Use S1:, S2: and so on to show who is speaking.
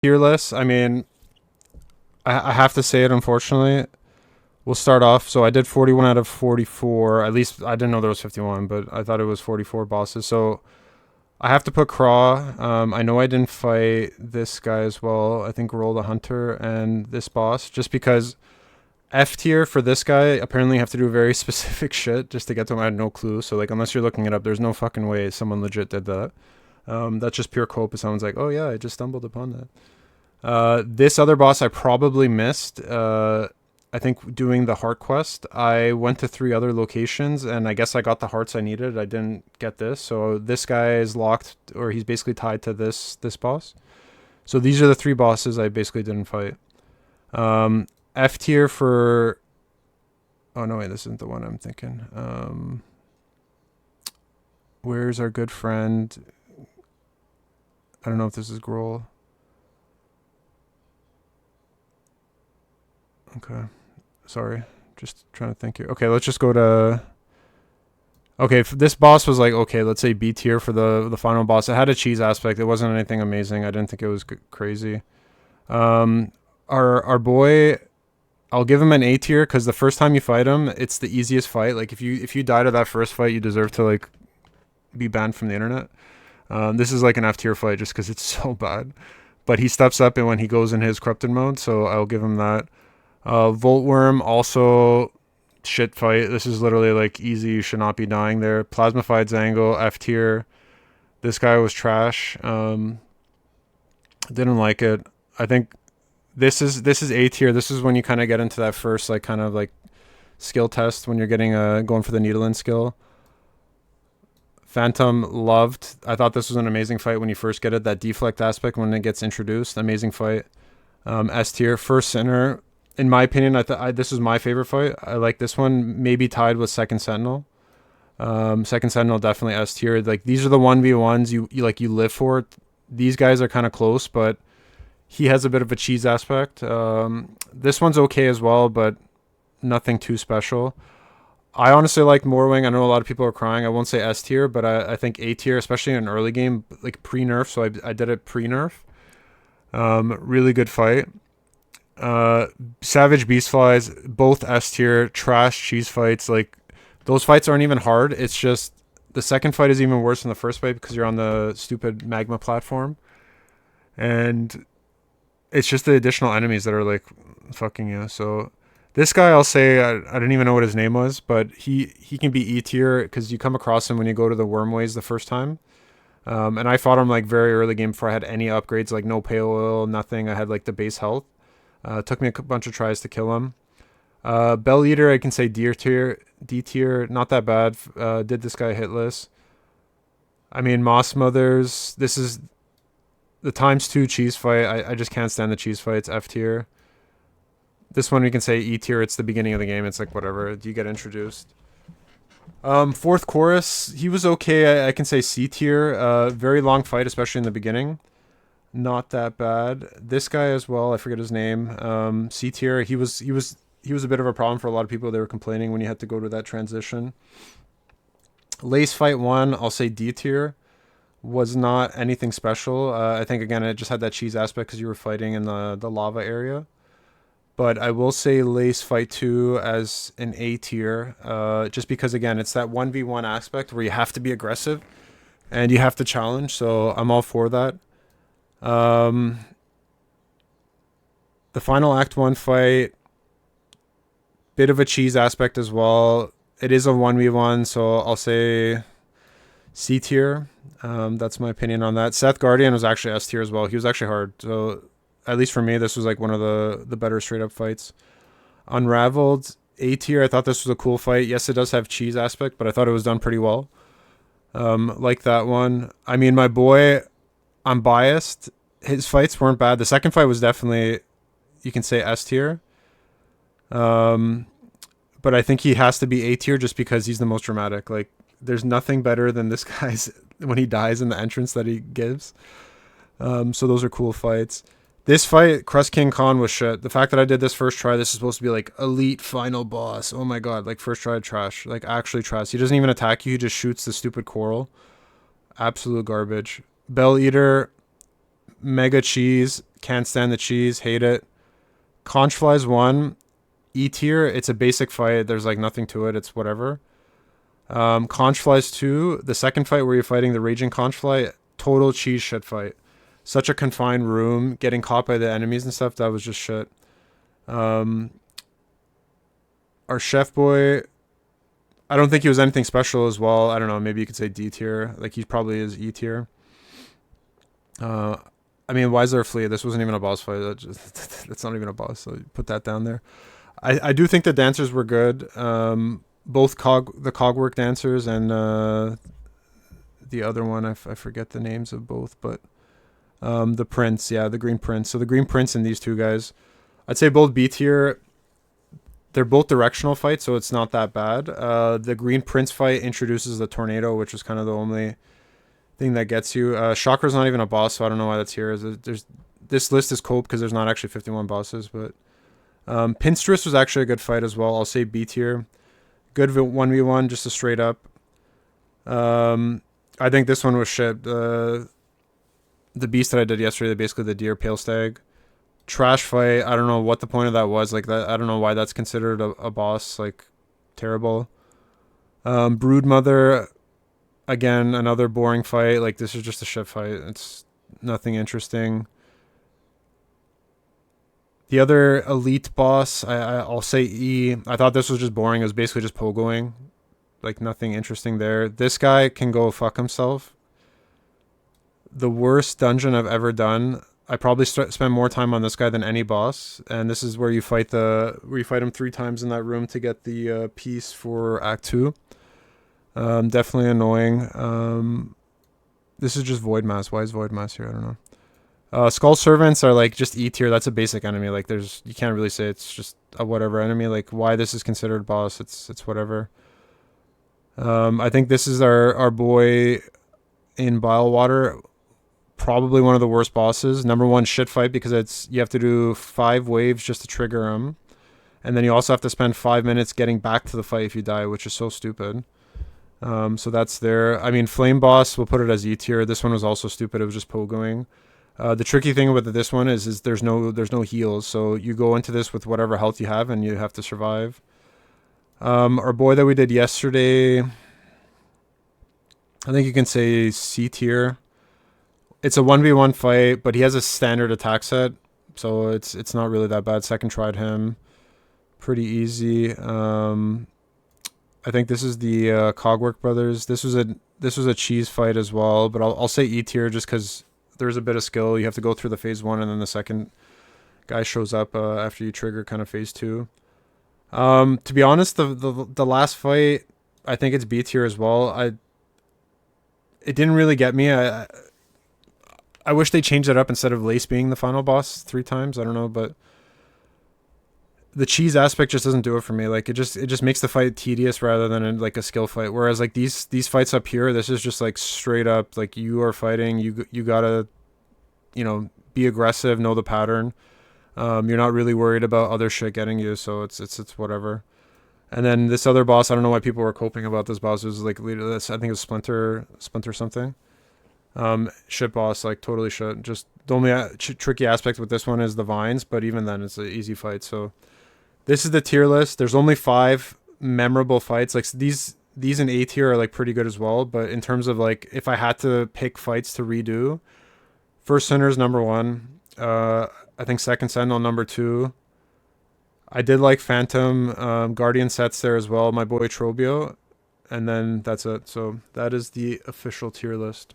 S1: Tier list. I mean, I have to say it. Unfortunately, we'll start off. So I did 41 out of 44. At least I didn't know there was 51, but I thought it was 44 bosses. So I have to put Craw. I know I didn't fight this guy as well. I think Roll the Hunter and this boss, just because F tier for this guy, apparently you have to do very specific shit just to get to him. I had no clue. So like, unless you're looking it up, there's no fucking way someone legit did that. That's just pure cope. If someone's like, oh yeah, I just stumbled upon that. This other boss I probably missed. I think doing the heart quest, I went to 3 other locations and I guess I got the hearts I needed. I didn't get this, so this guy is locked, or he's basically tied to this boss. So these are the 3 bosses I basically didn't fight. F tier for. Oh no, wait, this isn't the one I'm thinking. Where's our good friend? I don't know if this is Grohl. Okay. Sorry. Just trying to think here. Okay, let's just go to. Okay, this boss was like, okay, let's say B tier for the final boss. It had a cheese aspect. It wasn't anything amazing. I didn't think it was crazy. Our boy, I'll give him an A tier because the first time you fight him, it's the easiest fight. Like if you die to that first fight, you deserve to like be banned from the internet. This is like an F tier fight just because it's so bad. But he steps up and when he goes in his corrupted mode, so I'll give him that. Voltworm also shit fight. This is literally like easy. You should not be dying there. Plasmified Zango F tier. This guy was trash. Didn't like it. I think this is A tier. This is when you kind of get into that first like kind of like skill test when you're getting going for the needle-in skill. Phantom loved. I thought this was an amazing fight when you first get it. That deflect aspect when it gets introduced. Amazing fight. S tier. First Sinner. In my opinion, this is my favorite fight. I like this one. Maybe tied with Second Sentinel. Second Sentinel definitely S tier. Like these are the 1v1s you live for. These guys are kind of close, but he has a bit of a cheese aspect. This one's okay as well, but nothing too special. I honestly like Morwing. I know a lot of people are crying. I won't say S tier, but I think A tier, especially in an early game, like pre-nerf. So I did it pre-nerf. Really good fight. Savage Beast Flies, both S tier, trash cheese fights. Like those fights aren't even hard. It's just the second fight is even worse than the first fight because you're on the stupid magma platform, and it's just the additional enemies that are like fucking you. So this guy, I'll say I didn't even know what his name was, but he can be E tier because you come across him when you go to the Wormways the first time. And I fought him like very early game before I had any upgrades, like no pale oil, nothing. I had like the base health. Took me a bunch of tries to kill him. Bell Eater, I can say D tier, not that bad. Did this guy hitless? I mean, Moss Mothers. This is the ×2 cheese fight. I just can't stand the cheese fights. F tier. This one we can say E tier. It's the beginning of the game. It's like whatever. You get introduced. Fourth chorus. He was okay. I can say C tier. Very long fight, especially in the beginning. Not that bad. This guy as well. I forget his name. C tier. He was a bit of a problem for a lot of people. They were complaining when you had to go to that transition. Lace fight 1. I'll say D tier. Was not anything special. I think again it just had that cheese aspect because you were fighting in the lava area. But I will say Lace Fight 2 as an A tier, just because again it's that 1v1 aspect where you have to be aggressive and you have to challenge. So I'm all for that. The final Act 1 fight, bit of a cheese aspect as well. It is a 1v1, so I'll say C tier. That's my opinion on that. Seth Guardian was actually S tier as well. He was actually hard. So at least for me, this was like one of the better straight up fights. Unraveled, A tier. I thought this was a cool fight. Yes, it does have cheese aspect, but I thought it was done pretty well. Like that one. I mean, my boy, I'm biased. His fights weren't bad. The second fight was definitely, you can say S tier. But I think he has to be A tier just because he's the most dramatic. Like, there's nothing better than this guy's when he dies in the entrance that he gives. So those are cool fights. This fight, Crust King Khan, was shit. The fact that I did this first try, this is supposed to be like elite final boss. Oh my god, like first try trash. Like actually trash. He doesn't even attack you, he just shoots the stupid coral. Absolute garbage. Bell Eater, mega cheese. Can't stand the cheese. Hate it. Conch Flies 1. E tier. It's a basic fight. There's like nothing to it. It's whatever. Conch Flies 2. The second fight where you're fighting the Raging Conch Fly. Total cheese shit fight. Such a confined room. Getting caught by the enemies and stuff. That was just shit. Our chef boy, I don't think he was anything special as well. I don't know. Maybe you could say D tier. Like he probably is E tier. I mean, why is there a flea? This wasn't even a boss fight. That's not even a boss. So put that down there. I do think the dancers were good. Both the cogwork dancers and the other one. I forget the names of both, but the prince. Yeah, the green prince. So the green prince and these two guys. I'd say both B tier. They're both directional fights, so it's not that bad. The green prince fight introduces the tornado, which is kind of the only thing that gets you. Chakra's not even a boss, so I don't know why that's here. There's this list is cope because there's not actually 51 bosses, but Pinstress was actually a good fight as well. I'll say B tier. Good 1v1, just a straight up. I think this one was shit. The beast that I did yesterday, basically the deer pale stag. Trash fight. I don't know what the point of that was. Like that, I don't know why that's considered a boss. Like terrible. Broodmother. Again, another boring fight. Like this is just a shit fight. It's nothing interesting. The other elite boss, I'll say E. I thought this was just boring. It was basically just pogoing. Like nothing interesting there. This guy can go fuck himself. The worst dungeon I've ever done. I probably spend more time on this guy than any boss, and this is where you fight him 3 times in that room to get the piece for Act 2. Definitely annoying. This is just Void Mass. Why is Void Mass here? I don't know. Skull Servants are like just E tier. That's a basic enemy. Like you can't really say it's just a whatever enemy. Like why this is considered boss? It's whatever. I think this is our boy in Bilewater. Probably one of the worst bosses. Number 1 shit fight because you have to do 5 waves just to trigger him, and then you also have to spend 5 minutes getting back to the fight if you die, which is so stupid. So that's there. I mean, Flame Boss, we'll put it as E tier. This one was also stupid. It was just pogoing. The tricky thing with this one is there's no heals, so you go into this with whatever health you have, and you have to survive. Our boy that we did yesterday, I think you can say C tier. It's a 1v1 fight, but he has a standard attack set, so it's not really that bad. Second tried him, pretty easy. I think this is the Cogwork Brothers. This was a cheese fight as well, but I'll say E tier just because there's a bit of skill. You have to go through the phase 1, and then the second guy shows up after you trigger kind of phase 2. To be honest, the last fight, I think it's B tier as well. It didn't really get me. I wish they changed it up instead of Lace being the final boss 3 times. I don't know, but the cheese aspect just doesn't do it for me. Like it just makes the fight tedious rather than like a skill fight. Whereas like these fights up here, this is just like straight up like you are fighting. You gotta, be aggressive, know the pattern. You're not really worried about other shit getting you, so it's whatever. And then this other boss, I don't know why people were coping about this boss. It was like I think it was Splinter something. Shit boss, like totally shit. Just the only tricky aspect with this one is the vines, but even then it's an easy fight. So this is the tier list. There's only 5 memorable fights. Like these in A tier are like pretty good as well. But in terms of like if I had to pick fights to redo, First Sinner's number 1. I think Second Sentinel number 2. I did like Phantom Guardian sets there as well. My boy Trobio, and then that's it. So that is the official tier list.